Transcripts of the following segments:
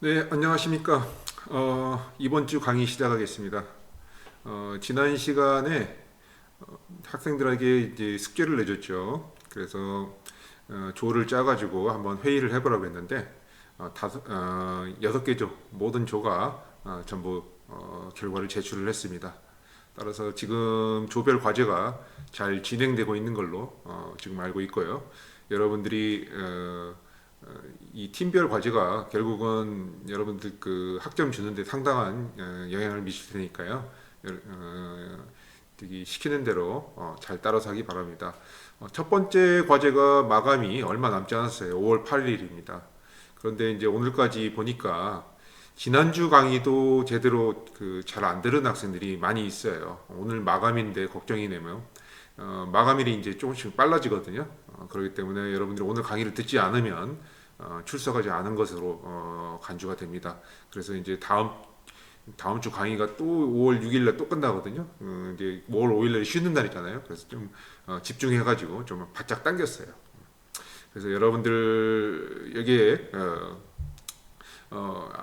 네, 안녕하십니까. 이번 주 강의 시작하겠습니다. 지난 시간에 학생들에게 이제 숙제를 내줬죠. 그래서 조를 짜가지고 한번 회의를 해보라고 했는데, 6개 조, 모든 조가 전부 결과를 제출을 했습니다. 따라서 지금 조별 과제가 잘 진행되고 있는 걸로 지금 알고 있고요. 여러분들이 이 팀별 과제가 결국은 여러분들 그 학점 주는데 상당한 영향을 미칠 테니까요. 시키는 대로 잘 따라서 하기 바랍니다. 첫 번째 과제가 마감이 얼마 남지 않았어요. 5월 8일입니다. 그런데 이제 오늘까지 보니까 지난주 강의도 제대로 그 잘 안 들은 학생들이 많이 있어요. 오늘 마감인데 걱정이 되면 마감일이 이제 조금씩 빨라지거든요. 그렇기 때문에 여러분들이 오늘 강의를 듣지 않으면 출석하지 않은 것으로 간주가 됩니다. 그래서 이제 다음 주 강의가 또 5월 6일날 또 끝나거든요. 이제 5월 5일날 쉬는 날이잖아요. 그래서 좀 집중해가지고 좀 바짝 당겼어요. 그래서 여러분들 여기에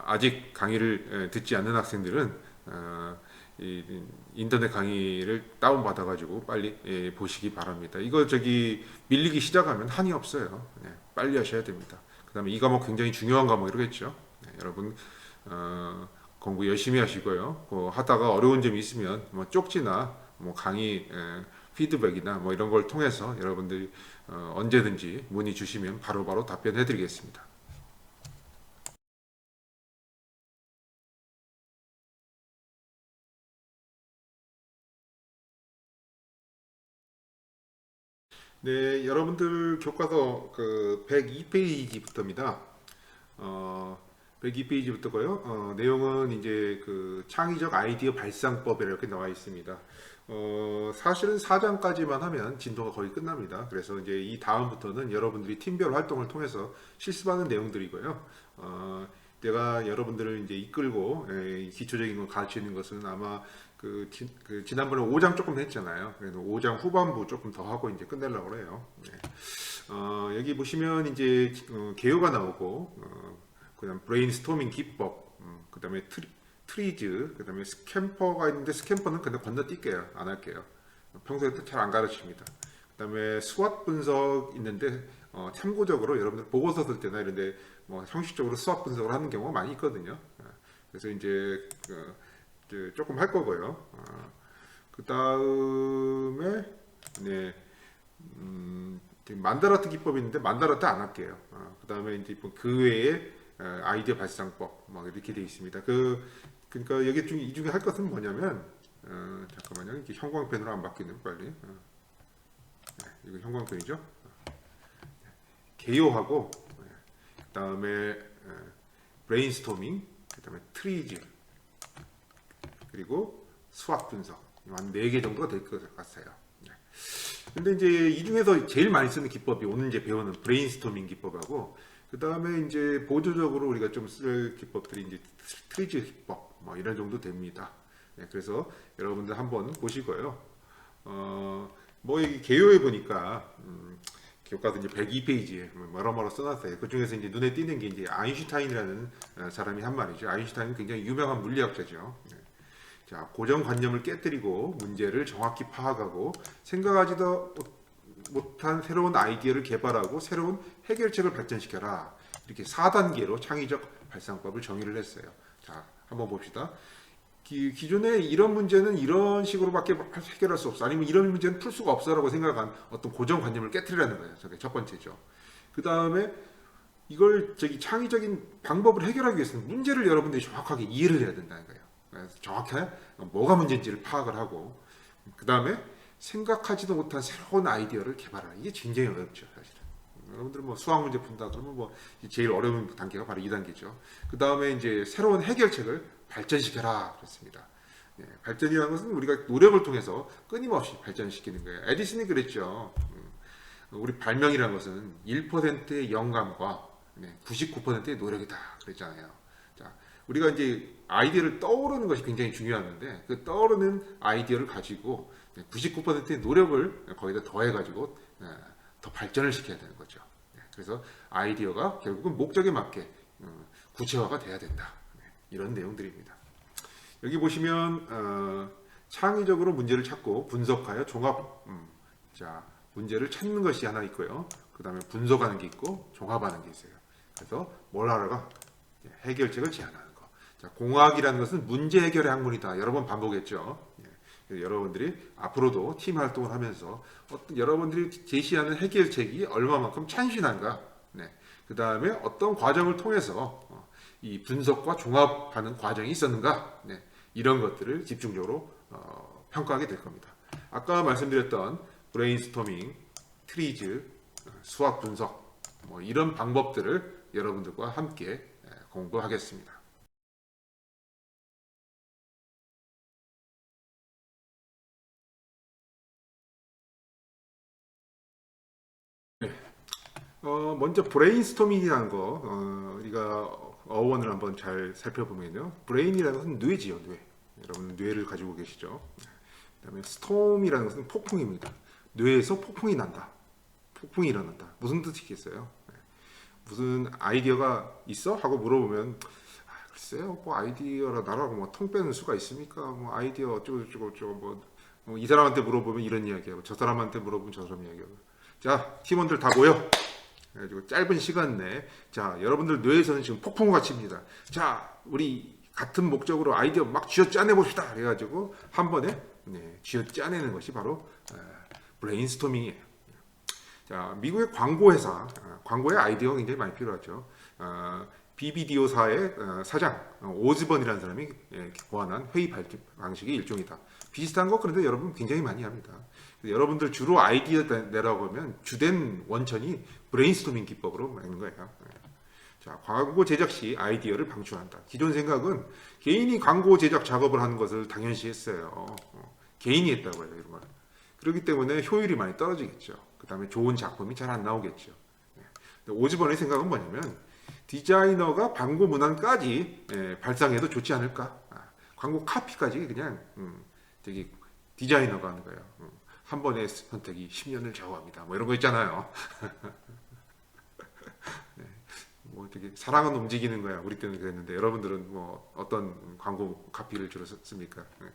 아직 강의를 듣지 않는 학생들은 이 인터넷 강의를 다운 받아가지고 빨리 보시기 바랍니다. 이거 저기 밀리기 시작하면 한이 없어요. 네, 빨리 하셔야 됩니다. 그다음에 이 과목 굉장히 중요한 과목 이러겠죠. 네, 여러분 공부 열심히 하시고요. 하다가 어려운 점이 있으면 뭐 쪽지나 뭐 강의 피드백이나 뭐 이런 걸 통해서 여러분들이 언제든지 문의 주시면 바로바로 답변해 드리겠습니다. 네, 여러분들 교과서 그 102페이지부터입니다. 102페이지부터고요. 내용은 이제 그 창의적 아이디어 발상법 이렇게 나와 있습니다. 사실은 4장까지만 하면 진도가 거의 끝납니다. 그래서 이제 이 다음부터는 여러분들이 팀별 활동을 통해서 실습하는 내용들이고요. 내가 여러분들을 이제 이끌고 기초적인 걸 가르치는 것은 아마 그 지난번에 5장 조금 했잖아요. 그래서 5장 후반부 조금 더 하고 이제 끝내려고 해요. 네. 여기 보시면 이제 개요가 나오고 그다음 브레인스토밍 기법, 그다음에 트리즈, 그다음에 스캠퍼가 있는데 스캠퍼는 그냥 건너뛸게요. 안 할게요. 평소에 잘 안 가르칩니다. 그다음에 수학 분석 있는데 참고적으로 여러분들 보고서 쓸 때나 이런데 뭐 형식적으로 수학 분석을 하는 경우가 많이 있거든요. 그래서 이제 조금 할 거고요. 그 다음에 네, 만다라트 기법이 있는데 만다라트 안 할게요. 그 다음에 이제 그 외에 아이디어 발상법 뭐 이렇게 되어 있습니다. 그러니까 여기 이 중에 할 것은 뭐냐면 잠깐만요. 이렇게 형광펜으로 안 바뀌는 빨리. 네, 이거 형광펜이죠. 개요하고 그다음에 브레인스토밍, 그다음에 트리즈 그리고 수학 분석 한 4개 정도가 될 것 같아요. 네. 근데 이제 이 중에서 제일 많이 쓰는 기법이 오늘 이제 배우는 브레인스토밍 기법하고 그 다음에 이제 보조적으로 우리가 좀 쓸 기법들이 이제 트리즈 기법 뭐 이런 정도 됩니다. 네, 그래서 여러분들 한번 보시고요. 뭐 이 개요에 보니까 교과서 이제 102페이지에 뭐러뭐러 써놨어요. 그 중에서 이제 눈에 띄는 게 이제 아인슈타인이라는 사람이 한 말이죠. 아인슈타인은 굉장히 유명한 물리학자죠. 네. 자, 고정관념을 깨뜨리고 문제를 정확히 파악하고 생각하지도 못한 새로운 아이디어를 개발하고 새로운 해결책을 발전시켜라. 이렇게 4단계로 창의적 발상법을 정의를 했어요. 자, 한번 봅시다. 기존에 이런 문제는 이런 식으로밖에 해결할 수 없어. 아니면 이런 문제는 풀 수가 없어라고 생각한 어떤 고정관념을 깨뜨리라는 거예요. 저게 첫 번째죠. 그 다음에 이걸 창의적인 방법을 해결하기 위해서는 문제를 여러분들이 정확하게 이해를 해야 된다는 거예요. 그래서 정확히 뭐가 문제인지를 파악을 하고 그 다음에 생각하지도 못한 새로운 아이디어를 개발하라. 이게 굉장히 어렵죠, 사실은. 여러분들 뭐 수학 문제 푼다 그러면 뭐 제일 어려운 단계가 바로 2단계죠. 그 다음에 이제 새로운 해결책을 발전시켜라 그랬습니다. 예, 발전이라는 것은 우리가 노력을 통해서 끊임없이 발전시키는 거예요. 에디슨이 그랬죠. 우리 발명이라는 것은 1%의 영감과 99%의 노력이다 그랬잖아요. 자, 우리가 이제 아이디어를 떠오르는 것이 굉장히 중요한데 그 떠오르는 아이디어를 가지고 99%의 노력을 거기다 더해가지고 더 발전을 시켜야 되는 거죠. 그래서 아이디어가 결국은 목적에 맞게 구체화가 돼야 된다. 이런 내용들입니다. 여기 보시면 창의적으로 문제를 찾고 분석하여 종합, 자 문제를 찾는 것이 하나 있고요. 그 다음에 분석하는 게 있고 종합하는 게 있어요. 그래서 뭘 하러가 해결책을 제안하는 거. 자, 공학이라는 것은 문제 해결의 학문이다. 여러 번 반복했죠. 여러분들이 앞으로도 팀 활동을 하면서 여러분들이 제시하는 해결책이 얼마만큼 참신한가. 네. 그 다음에 어떤 과정을 통해서 이 분석과 종합하는 과정이 있었는가. 네. 이런 것들을 집중적으로 평가하게 될 겁니다. 아까 말씀드렸던 브레인스토밍, 트리즈, 수학 분석 뭐 이런 방법들을 여러분들과 함께 공부하겠습니다. 먼저 브레인스토밍이라는 거 우리가 어원을 한번 잘 살펴보면요. 브레인이라는 것은 뇌지요, 뇌. 여러분 뇌를 가지고 계시죠. 그다음에 스톰이라는 것은 폭풍입니다. 뇌에서 폭풍이 난다. 폭풍이 일어난다. 무슨 뜻이겠어요? 무슨 아이디어가 있어? 하고 물어보면 글쎄요, 뭐 아이디어라 나라고 뭐 통 빼는 수가 있습니까? 뭐 아이디어 어쩌고 뭐 이 사람한테 물어보면 이런 이야기하고 저 사람한테 물어보면 저 사람 이야기하고. 자, 팀원들 다 모여. 그래가지고 짧은 시간 내에 자 여러분들 뇌에서는 지금 폭풍우가 칩니다. 자 우리 같은 목적으로 아이디어 막 쥐어짜내 봅시다. 그래가지고 한 번에 쥐어짜내는 것이 바로 브레인스토밍이에요. 자 미국의 광고 회사 광고에 아이디어가 굉장히 많이 필요하죠. BBDO사의 사장 오즈번이라는 사람이 고안한 회의 방식의 일종이다. 비슷한 거 그런데 여러분 굉장히 많이 합니다. 여러분들 주로 아이디어 내라고 하면 주된 원천이 브레인스토밍 기법으로 내는 거예요. 자, 광고 제작 시 아이디어를 방출한다. 기존 생각은 개인이 광고 제작 작업을 하는 것을 당연시했어요. 개인이 했다고 해요, 이런 걸. 그렇기 때문에 효율이 많이 떨어지겠죠. 그 다음에 좋은 작품이 잘 안 나오겠죠. 오즈번의 생각은 뭐냐면 디자이너가 광고 문안까지 발상해도 좋지 않을까? 광고 카피까지 그냥 되게 디자이너가 하는 거예요. 한 번의 선택이 10년을 좌우합니다. 뭐 이런 거 있잖아요. 네, 뭐 되게 사랑은 움직이는 거야. 우리 때는 그랬는데 여러분들은 뭐 어떤 광고 카피를 주로 씁니까? 네,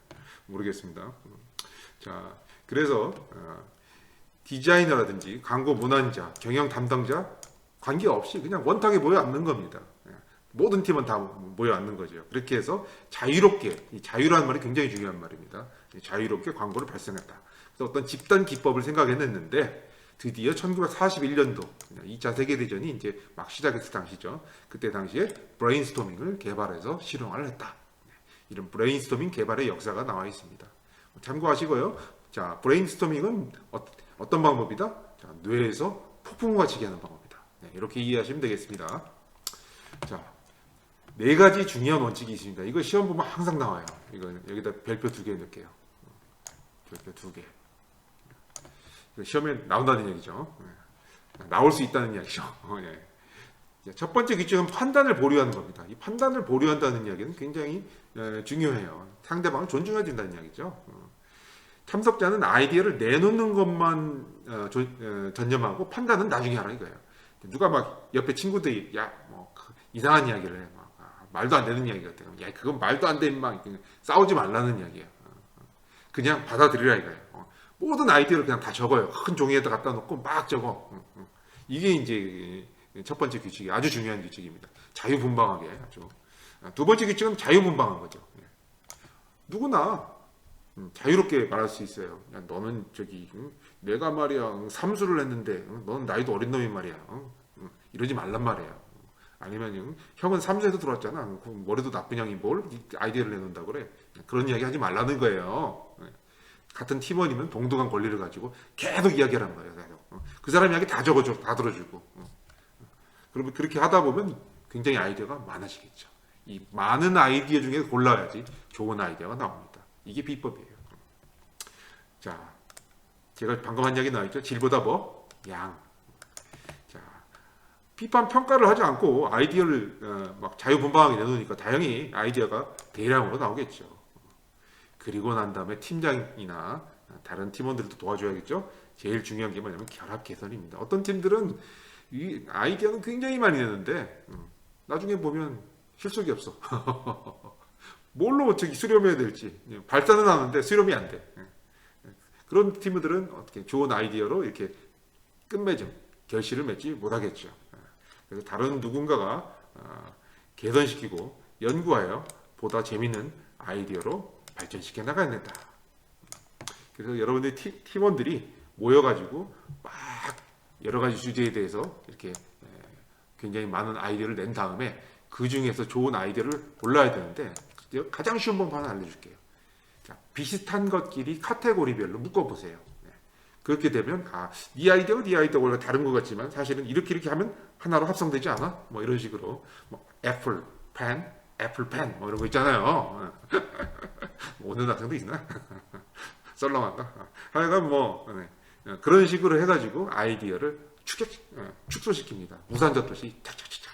모르겠습니다. 자, 그래서 디자이너라든지 광고 문안자, 경영 담당자 관계없이 그냥 원탁에 모여 앉는 겁니다. 모든 팀은 다 모여 앉는 거죠. 그렇게 해서 자유롭게, 이 자유라는 말이 굉장히 중요한 말입니다. 자유롭게 광고를 발생했다. 그래서 어떤 집단 기법을 생각해냈는데 드디어 1941년도 2차 세계대전이 이제 막 시작했을 당시죠. 그때 당시에 브레인스토밍을 개발해서 실용화를 했다. 이런 브레인스토밍 개발의 역사가 나와 있습니다. 참고하시고요. 자, 브레인스토밍은 어떤 방법이다? 자, 뇌에서 폭풍우가 치게 하는 방법이다. 이렇게 이해하시면 되겠습니다. 자, 네 가지 중요한 원칙이 있습니다. 이거 시험 보면 항상 나와요. 이거 여기다 별표 2개 넣을게요. 별표 2개. 시험에 나온다는 얘기죠. 나올 수 있다는 이야기죠. 첫 번째 규칙은 판단을 보류하는 겁니다. 이 판단을 보류한다는 이야기는 굉장히 중요해요. 상대방을 존중해야 된다는 이야기죠. 참석자는 아이디어를 내놓는 것만 전념하고 판단은 나중에 하라 이거예요. 누가 막 옆에 친구들이 야뭐 이상한 이야기를 해. 말도 안 되는 이야기 같아요. 야 그건 말도 안 돼 임마. 싸우지 말라는 이야기야. 그냥 받아들이라 이거예요. 모든 아이디어를 그냥 다 적어요. 큰 종이에다 갖다 놓고 막 적어. 이게 이제 첫 번째 규칙이 아주 중요한 규칙입니다. 자유분방하게 아주. 두 번째 규칙은 자유분방한 거죠. 누구나 자유롭게 말할 수 있어요. 야, 너는 저기 내가 말이야 삼수를 했는데 너는 나이도 어린 놈이 말이야. 이러지 말란 말이야. 아니면 형은 삼수에도 들어왔잖아. 머리도 나쁜 형이 뭘 아이디어를 내놓는다 그래. 그런 이야기 하지 말라는 거예요. 같은 팀원이면 동등한 권리를 가지고 계속 이야기하란 거예요. 그 사람 이야기 다 적어줘, 다 들어주고. 그러면 그렇게 하다 보면 굉장히 아이디어가 많아지겠죠. 이 많은 아이디어 중에 골라야지 좋은 아이디어가 나옵니다. 이게 비법이에요. 자, 제가 방금 한 이야기 나왔죠. 질보다 뭐? 양. 자, 비판 평가를 하지 않고 아이디어를 막 자유분방하게 내놓으니까 다행히 아이디어가 대량으로 나오겠죠. 그리고 난 다음에 팀장이나 다른 팀원들도 도와줘야겠죠. 제일 중요한 게 뭐냐면 결합 개선입니다. 어떤 팀들은 이 아이디어는 굉장히 많이 내는데 나중에 보면 실속이 없어. 뭘로 저기 수렴해야 될지 발사는 하는데 수렴이 안 돼. 그런 팀들은 어떻게 좋은 아이디어로 이렇게 끝맺음 결실을 맺지 못하겠죠. 그래서 다른 누군가가 개선시키고 연구하여 보다 재밌는 아이디어로 발전시켜 나가야 된다. 그래서 여러분들 팀원들이 모여가지고 막 여러 가지 주제에 대해서 이렇게 굉장히 많은 아이디어를 낸 다음에 그 중에서 좋은 아이디어를 골라야 되는데 가장 쉬운 방법 하나 알려줄게요. 자, 비슷한 것끼리 카테고리별로 묶어보세요. 그렇게 되면 네 아이디어가 네 아이디어가 원래 다른 것 같지만 사실은 이렇게 하면 하나로 합성되지 않아? 뭐 이런 식으로 뭐 애플 펜 뭐 이런 거 있잖아요. 오는 학생도 있나? 썰렁한가? 하여간 뭐 그런 식으로 해가지고 아이디어를 축소시킵니다. 무산자도시 착착착착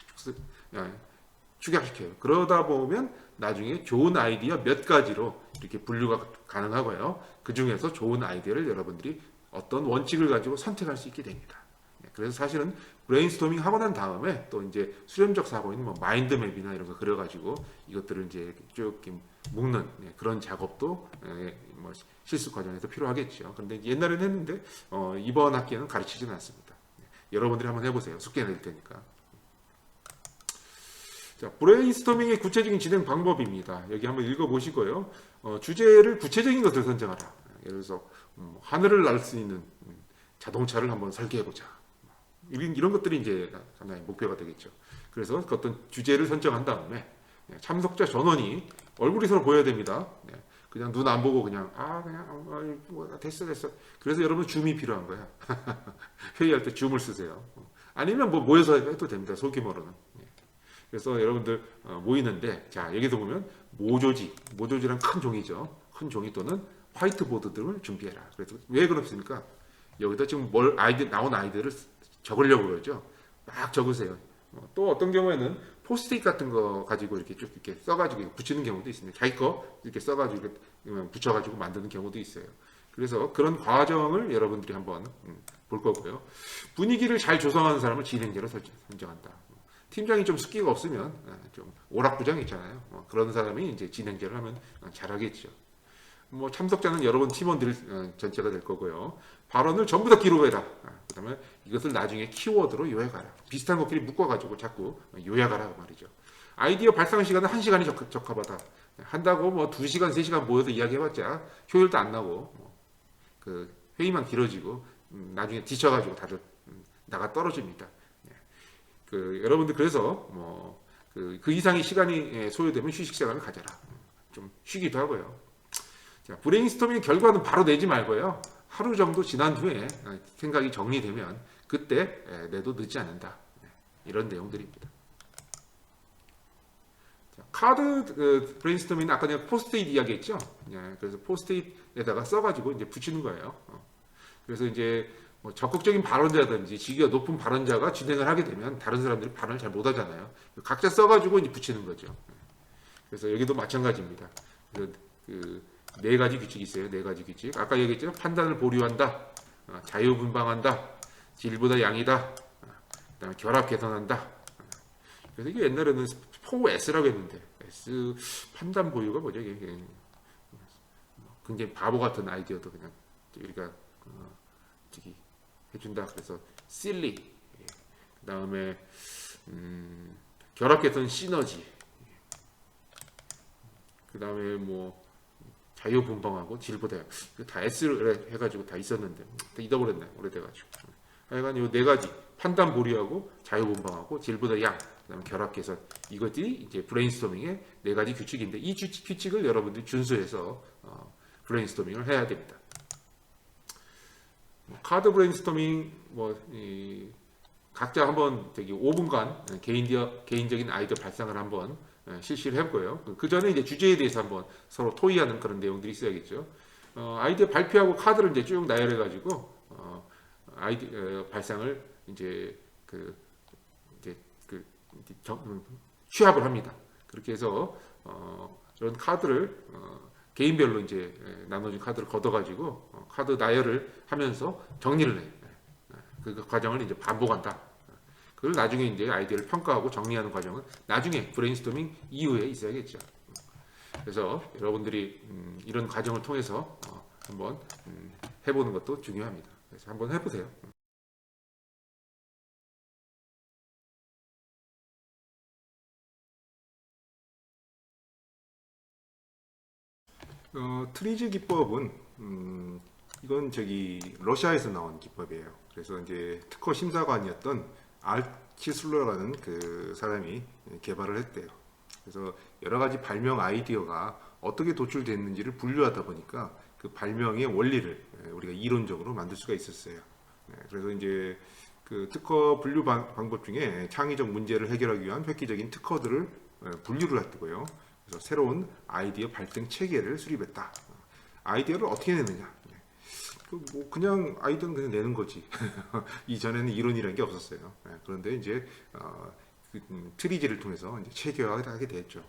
축약시켜요. 그러다 보면 나중에 좋은 아이디어 몇 가지로 이렇게 분류가 가능하고요. 그 중에서 좋은 아이디어를 여러분들이 어떤 원칙을 가지고 선택할 수 있게 됩니다. 그래서 사실은 브레인스토밍 하고 난 다음에 또 이제 수렴적 사고인 뭐 마인드맵이나 이런 거 그려가지고 이것들을 이제 쭉 묶는 그런 작업도 뭐 실습 과정에서 필요하겠죠. 그런데 옛날에는 했는데 이번 학기에는 가르치지는 않습니다. 여러분들이 한번 해보세요. 숙제 낼 테니까. 자, 브레인스토밍의 구체적인 진행 방법입니다. 여기 한번 읽어보시고요. 주제를 구체적인 것을 선정하라. 예를 들어서 하늘을 날 수 있는 자동차를 한번 설계해보자. 이런 것들이 이제 하나의 목표가 되겠죠. 그래서 그 어떤 주제를 선정한 다음에 참석자 전원이 얼굴이 서로 보여야 됩니다. 그냥 눈 안 보고 그냥 됐어. 그래서 여러분 줌이 필요한 거야. 회의할 때 줌을 쓰세요. 아니면 뭐 모여서 해도 됩니다. 소규모로는. 그래서 여러분들 모이는데 자 여기서 보면 모조지란 큰 종이죠. 큰 종이 또는 화이트보드 등을 준비해라. 그래서 왜 그렇습니까? 여기다 지금 나온 아이디어를 적으려고 그러죠. 막 적으세요. 또 어떤 경우에는 포스트잇 같은 거 가지고 이렇게 쭉 이렇게 써가지고 붙이는 경우도 있습니다. 자기 거 이렇게 써가지고 붙여가지고 만드는 경우도 있어요. 그래서 그런 과정을 여러분들이 한번 볼 거고요. 분위기를 잘 조성하는 사람을 진행자로 선정한다. 팀장이 좀 숫기가 없으면 좀 오락부장 있잖아요. 그런 사람이 이제 진행자를 하면 잘하겠죠. 뭐 참석자는 여러분 팀원들 전체가 될 거고요. 발언을 전부 다 기록해라. 그다음에 이것을 나중에 키워드로 요약하라. 비슷한 것끼리 묶어가지고 자꾸 요약하라 말이죠. 아이디어 발상 시간은 1시간이 적합하다. 한다고 뭐 2시간, 3시간 모여서 이야기해봤자 효율도 안 나고 그 회의만 길어지고 나중에 지쳐가지고 다들 나가 떨어집니다. 여러분들 그래서 그 이상의 시간이 소요되면 휴식 시간을 가져라. 좀 쉬기도 하고요. 자, 브레인스토밍 결과는 바로 내지 말고요. 하루 정도 지난 후에 생각이 정리되면 그때 내도 늦지 않는다. 이런 내용들입니다. 자, 카드 브레인스토밍은 아까 내가 포스트잇 이야기했죠. 그래서 포스트잇에다가 써가지고 이제 붙이는 거예요. 그래서 이제 뭐 적극적인 발언자든지 지위가 높은 발언자가 진행을 하게 되면 다른 사람들이 발언을 잘 못하잖아요. 각자 써가지고 이제 붙이는 거죠. 그래서 여기도 마찬가지입니다. 그 4가지 규칙이 있어요. 4가지 규칙. 아까 얘기했죠. 판단을 보류한다. 자유분방한다. 질보다 양이다. 그다음에 결합 개선한다. 그래서 이게 옛날에는 4S라고 했는데 S 판단 보유가 뭐죠? 이게 굉장히 바보 같은 아이디어도 그냥 우리가 저기 해준다. 그래서 silly. 그다음에 결합 개선 시너지. 그다음에 뭐 자유분방하고 질보다 다 S를 해가지고 다 있었는데 잊어버렸네. 오래돼가지고. 하여간 이 4가지 판단 보류하고 자유분방하고 질보다 양 그다음에 결합 개선 이것들이 이제 브레인스토밍의 4가지 규칙인데 이 규칙을 여러분들이 준수해서 브레인스토밍을 해야 됩니다. 카드 브레인스토밍 각자 한번 되게 5분간 개인적인 아이디어 발상을 한번 실시를 해보고요. 그 전에 이제 주제에 대해서 한번 서로 토의하는 그런 내용들이 있어야겠죠. 아이디어 발표하고 카드를 이제 쭉 나열해가지고 아이디어 발상을 이제 취합을 합니다. 그렇게 해서 이런 카드를 개인별로 이제 나눠진 카드를 걷어가지고 카드 나열을 하면서 정리를 해. 그 과정을 이제 반복한다. 그걸 나중에 이제 아이디어를 평가하고 정리하는 과정은 나중에 브레인스토밍 이후에 있어야겠죠. 그래서 여러분들이 이런 과정을 통해서 한번 해보는 것도 중요합니다. 그래서 한번 해보세요. 트리즈 기법은 이건 러시아에서 나온 기법이에요. 그래서 이제 특허 심사관이었던 알치슬러라는 그 사람이 개발을 했대요. 그래서 여러 가지 발명 아이디어가 어떻게 도출됐는지를 분류하다 보니까 그 발명의 원리를 우리가 이론적으로 만들 수가 있었어요. 그래서 이제 그 특허 분류 방법 중에 창의적 문제를 해결하기 위한 획기적인 특허들을 분류를 했고요. 그래서 새로운 아이디어 발생 체계를 수립했다. 아이디어를 어떻게 내느냐? 뭐 그냥 아이디어는 그냥 내는 거지. 이전에는 이론이라는 게 없었어요. 그런데 이제 트리즈를 통해서 이제 체계화하게 됐죠.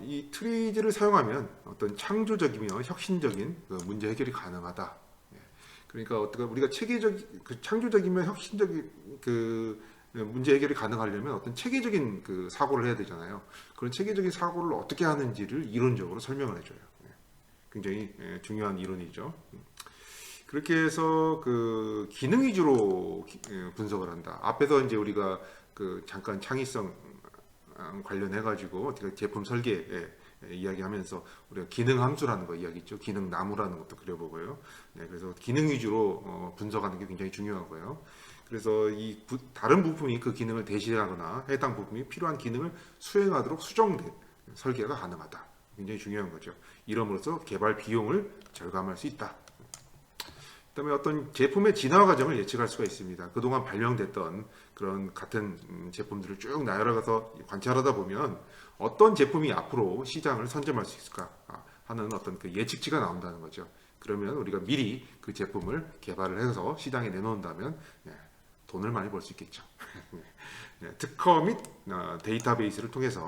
이 트리즈를 사용하면 어떤 창조적이며 혁신적인 그 문제 해결이 가능하다. 그러니까 어떻게 우리가 체계적, 창조적이며 혁신적인 그 문제 해결이 가능하려면 어떤 체계적인 그 사고를 해야 되잖아요. 그런 체계적인 사고를 어떻게 하는지를 이론적으로 설명을 해줘요. 굉장히 중요한 이론이죠. 그렇게 해서 그 기능 위주로 분석을 한다. 앞에서 이제 우리가 그 잠깐 창의성 관련해 가지고 어떻게 제품 설계 이야기하면서 우리가 기능 함수라는 거 이야기했죠. 기능 나무라는 것도 그려보고요. 그래서 기능 위주로 분석하는 게 굉장히 중요하고요. 그래서 이 다른 부품이 그 기능을 대신하거나 해당 부품이 필요한 기능을 수행하도록 수정된 설계가 가능하다. 굉장히 중요한 거죠. 이름으로써 개발 비용을 절감할 수 있다. 그다음에 어떤 제품의 진화 과정을 예측할 수가 있습니다. 그동안 발명됐던 그런 같은 제품들을 쭉 나열해가서 관찰하다 보면 어떤 제품이 앞으로 시장을 선점할 수 있을까 하는 어떤 그 예측치가 나온다는 거죠. 그러면 우리가 미리 그 제품을 개발을 해서 시장에 내놓는다면 돈을 많이 벌 수 있겠죠. 특허 및 데이터베이스를 통해서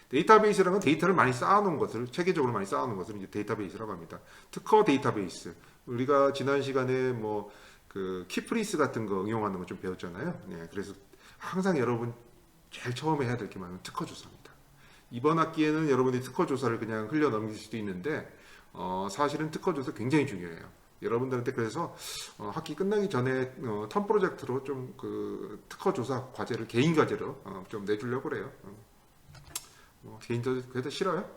데이터베이스라는 건 데이터를 많이 쌓아놓은 것을 체계적으로 많이 쌓아놓은 것을 이제 데이터베이스라고 합니다. 특허 데이터베이스 우리가 지난 시간에 뭐 그 키프리스 같은 거 응용하는 거 좀 배웠잖아요. 그래서 항상 여러분 제일 처음에 해야 될 게 뭐냐면 특허 조사입니다. 이번 학기에는 여러분이 특허 조사를 그냥 흘려 넘길 수도 있는데 사실은 특허 조사 굉장히 중요해요. 여러분들한테 그래서 학기 끝나기 전에 텀 프로젝트로 좀 그 특허 조사 과제를 개인 과제로 좀 내주려고 그래요. 개인적으로 그래도 싫어요.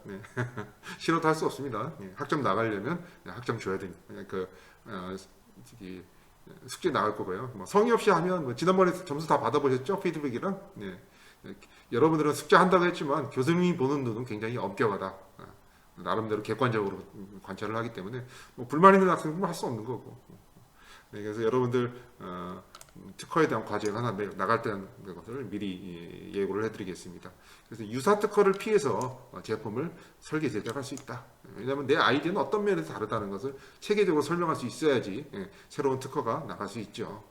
싫어도 할 수 없습니다. 학점 나가려면 학점 줘야 되니까 숙제 나갈 거고요. 뭐 성의 없이 하면 뭐 지난번에 점수 다 받아보셨죠? 피드백이랑. 여러분들은 숙제 한다고 했지만 교수님이 보는 눈은 굉장히 엄격하다. 나름대로 객관적으로 관찰을 하기 때문에 뭐 불만 있는 학생은 할 수 없는 거고. 그래서 여러분들 특허에 대한 과제가 하나 나갈 때는 것을 미리 예고를 해드리겠습니다. 그래서 유사 특허를 피해서 제품을 설계 제작할 수 있다. 왜냐하면 내 아이디어는 어떤 면에서 다르다는 것을 체계적으로 설명할 수 있어야지 새로운 특허가 나갈 수 있죠.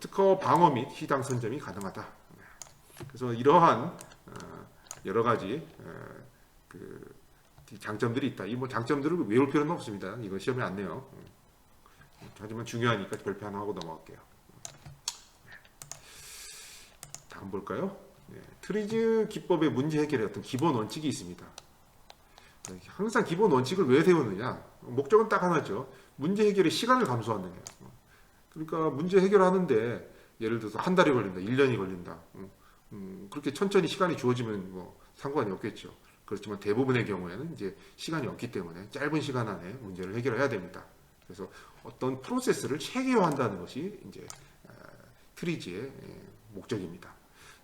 특허 방어 및 시장 선점이 가능하다. 그래서 이러한 여러 가지 그 장점들이 있다. 이 뭐 장점들을 외울 필요는 없습니다. 이거 시험에 안 내요. 하지만 중요하니까 발표하고 넘어갈게요. 다음 볼까요? 트리즈 기법의 문제 해결의 어떤 기본 원칙이 있습니다. 항상 기본 원칙을 왜 세우느냐? 목적은 딱 하나죠. 문제 해결의 시간을 감소하는 거예요. 그러니까 문제 해결하는데 예를 들어서 한 달이 걸린다, 1년이 걸린다. 그렇게 천천히 시간이 주어지면 뭐 상관이 없겠죠. 그렇지만 대부분의 경우에는 이제 시간이 없기 때문에 짧은 시간 안에 문제를 해결해야 됩니다. 그래서 어떤 프로세스를 체계화한다는 것이 이제 트리즈의 목적입니다.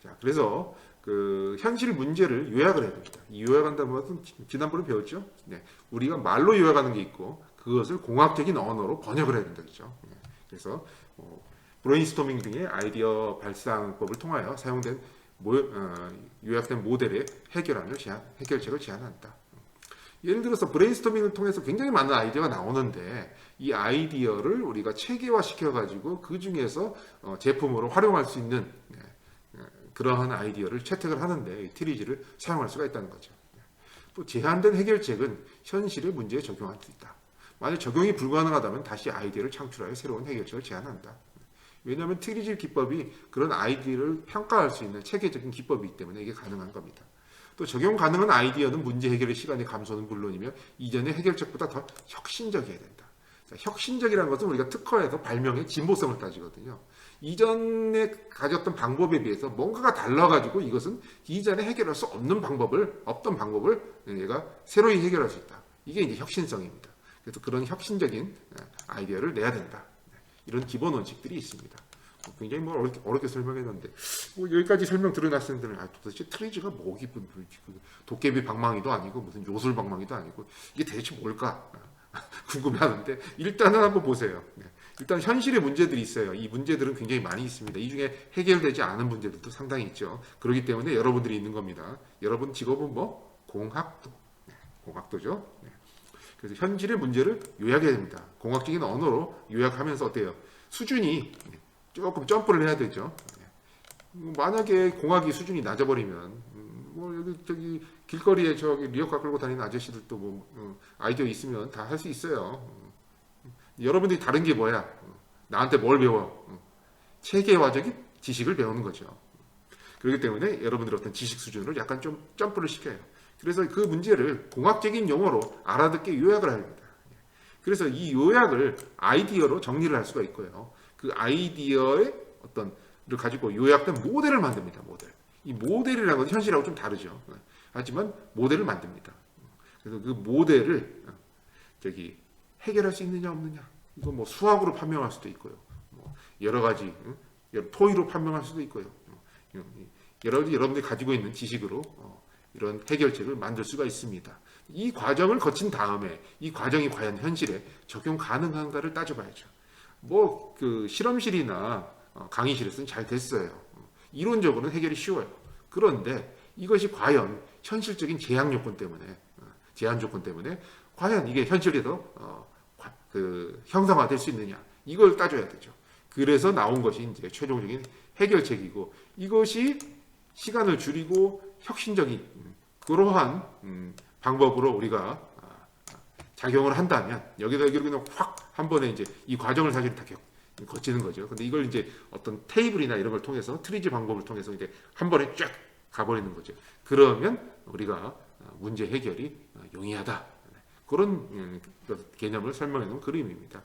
자, 그래서 그 현실 문제를 요약을 해야 됩니다. 이 요약한다는 것은 지난번에 배웠죠. 우리가 말로 요약하는 게 있고 그것을 공학적인 언어로 번역을 해야 된다, 그렇죠. 그래서 브레인스토밍 등의 아이디어 발상법을 통하여 사용된 요약된 모델의 해결책을 제안한다. 예를 들어서 브레인스토밍을 통해서 굉장히 많은 아이디어가 나오는데 이 아이디어를 우리가 체계화 시켜가지고 그 중에서 제품으로 활용할 수 있는 그러한 아이디어를 채택을 하는데 이 트리즈를 사용할 수가 있다는 거죠. 또 제한된 해결책은 현실의 문제에 적용할 수 있다. 만약 적용이 불가능하다면 다시 아이디어를 창출하여 새로운 해결책을 제안한다. 왜냐하면 트리지 기법이 그런 아이디어를 평가할 수 있는 체계적인 기법이기 때문에 이게 가능한 겁니다. 또 적용 가능한 아이디어는 문제 해결의 시간의 감소는 물론이며 이전의 해결책보다 더 혁신적이어야 된다. 자, 혁신적이라는 것은 우리가 특허에서 발명의 진보성을 따지거든요. 이전에 가졌던 방법에 비해서 뭔가가 달라가지고 이것은 이전에 해결할 수 없는 없던 방법을 얘가 새로이 해결할 수 있다. 이게 이제 혁신성입니다. 그래서 그런 혁신적인 아이디어를 내야 된다. 이런 기본 원칙들이 있습니다. 굉장히 어렵게 설명했는데 여기까지 설명 들어놨을 때는 도대체 트리지가 뭐기 도깨비 방망이도 아니고 무슨 요술 방망이도 아니고 이게 대체 뭘까 궁금해하는데 일단은 한번 보세요. 일단 현실의 문제들이 있어요. 이 문제들은 굉장히 많이 있습니다. 이 중에 해결되지 않은 문제들도 상당히 있죠. 그렇기 때문에 여러분들이 있는 겁니다. 여러분 직업은 뭐? 공학도. 공학도죠. 그래서 현실의 문제를 요약해야 됩니다. 공학적인 언어로 요약하면서 어때요? 수준이 조금 점프를 해야 되죠. 만약에 공학이 수준이 낮아버리면 뭐 여기 저기 길거리에 저기 리어카 끌고 다니는 아저씨들도 뭐 아이디어 있으면 다 할 수 있어요. 여러분들이 다른 게 뭐야? 나한테 뭘 배워? 체계화적인 지식을 배우는 거죠. 그렇기 때문에 여러분들 어떤 지식 수준을 약간 좀 점프를 시켜요. 그래서 그 문제를 공학적인 용어로 알아듣게 요약을 합니다. 그래서 이 요약을 아이디어로 정리를 할 수가 있고요. 그 아이디어의 를 가지고 요약된 모델을 만듭니다. 이 모델이라는 것은 현실하고 좀 다르죠. 하지만 모델을 만듭니다. 그래서 그 모델을 저기 해결할 수 있느냐 없느냐. 이거 뭐 수학으로 판명할 수도 있고요. 뭐 여러 가지 토의로 판명할 수도 있고요. 여러분들이 가지고 있는 지식으로 이런 해결책을 만들 수가 있습니다. 이 과정을 거친 다음에 이 과정이 과연 현실에 적용 가능한가를 따져봐야죠. 뭐 그 실험실이나 강의실에서는 잘 됐어요. 이론적으로는 해결이 쉬워요. 그런데 이것이 과연 현실적인 제한 조건 때문에 과연 이게 현실에서 형상화될 수 있느냐 이걸 따져야 되죠. 그래서 나온 것이 이제 최종적인 해결책이고 이것이 시간을 줄이고 혁신적인 그러한 방법으로 우리가 작용을 한다면 여기다 그냥 확 한 번에 이제 이 과정을 사실 다 거치는 거죠. 근데 이걸 이제 어떤 테이블이나 이런 걸 통해서 트리지 방법을 통해서 이제 한 번에 쫙 가버리는 거죠. 그러면 우리가 문제 해결이 용이하다. 그런 개념을 설명해 놓은 그림입니다.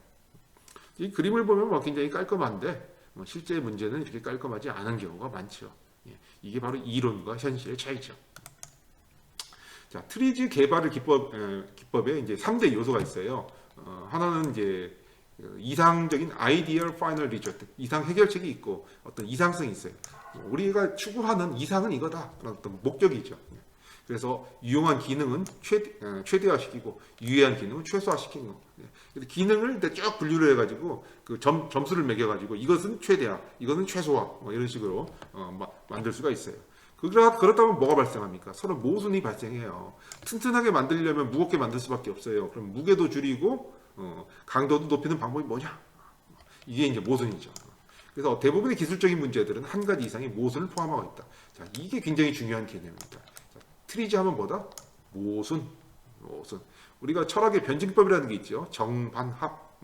이 그림을 보면 뭐 굉장히 깔끔한데 실제 문제는 이렇게 깔끔하지 않은 경우가 많죠. 이게 바로 이론과 현실의 차이죠. 자, 트리지 개발의 기법에 이제 3대 요소가 있어요. 하나는 이제 이상적인 아이디얼 파이널 리조트, 이상 해결책이 있고 어떤 이상성이 있어요. 우리가 추구하는 이상은 이거다. 그런 어떤 목적이죠. 그래서 유용한 기능은 최대화시키고 유해한 기능은 최소화시키는 거. 기능을 쭉 분류를 해가지고 그 점수를 매겨가지고 이것은 최대화, 이것은 최소화 뭐 이런 식으로 만들 수가 있어요. 그렇다면 뭐가 발생합니까? 서로 모순이 발생해요. 튼튼하게 만들려면 무겁게 만들 수밖에 없어요. 그럼 무게도 줄이고 강도도 높이는 방법이 뭐냐? 이게 이제 모순이죠. 그래서 대부분의 기술적인 문제들은 한 가지 이상의 모순을 포함하고 있다. 자, 이게 굉장히 중요한 개념입니다. 자, 트리지 하면 뭐다? 모순. 우리가 철학의 변증법이라는 게 있죠. 정반합.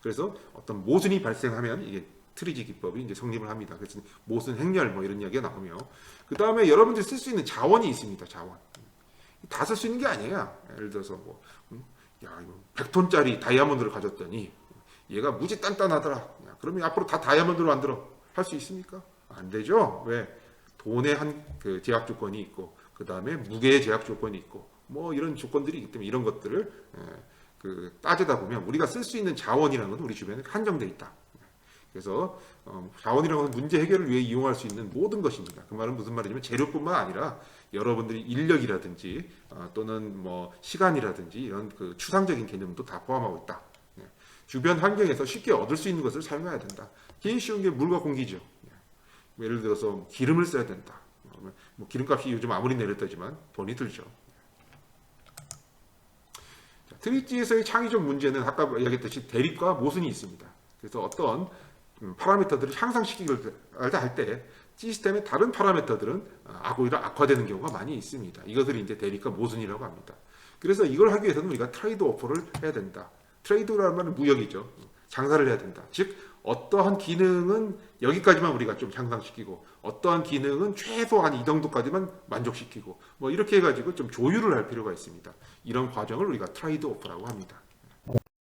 그래서 어떤 모순이 발생하면 이게 트리지 기법이 이제 성립을 합니다. 그래서 모순 행렬 뭐 이런 이야기가 나오며 그 다음에 여러분들이 쓸 수 있는 자원이 있습니다. 자원. 다 쓸 수 있는 게 아니에요. 예를 들어서 뭐 야, 이거 100톤짜리 다이아몬드를 가졌더니 얘가 무지 단단하더라. 야, 그러면 앞으로 다 다이아몬드로 만들어. 할 수 있습니까? 안 되죠. 왜? 돈의 그 제약 조건이 있고 그 다음에 무게의 제약 조건이 있고 뭐 이런 조건들이 있기 때문에 이런 것들을 따지다 보면 우리가 쓸 수 있는 자원이라는 건 우리 주변에 한정되어 있다. 그래서 자원이라는 건 문제 해결을 위해 이용할 수 있는 모든 것입니다. 그 말은 무슨 말이냐면 재료뿐만 아니라 여러분들이 인력이라든지 또는 뭐 시간이라든지 이런 그 추상적인 개념도 다 포함하고 있다. 주변 환경에서 쉽게 얻을 수 있는 것을 사용해야 된다. 제일 쉬운 게 물과 공기죠. 예를 들어서 기름을 써야 된다. 뭐 기름값이 요즘 아무리 내렸다지만 돈이 들죠. 트리지에서의 창의적 문제는 아까 이야기했듯이 대립과 모순이 있습니다. 그래서 어떤 파라미터들을 향상시키기를 할 때 시스템의 다른 파라미터들은 오히려 악화되는 경우가 많이 있습니다. 이것을 이제 대립과 모순이라고 합니다. 그래서 이걸 하기 위해서는 우리가 트레이드 오프를 해야 된다. 트레이드라는 말은 무역이죠. 장사를 해야 된다. 즉 어떠한 기능은 여기까지만 우리가 좀 향상시키고 어떠한 기능은 최소한 이 정도까지만 만족시키고 뭐 이렇게 해가지고 좀 조율을 할 필요가 있습니다. 이런 과정을 우리가 트레이드 오프라고 합니다.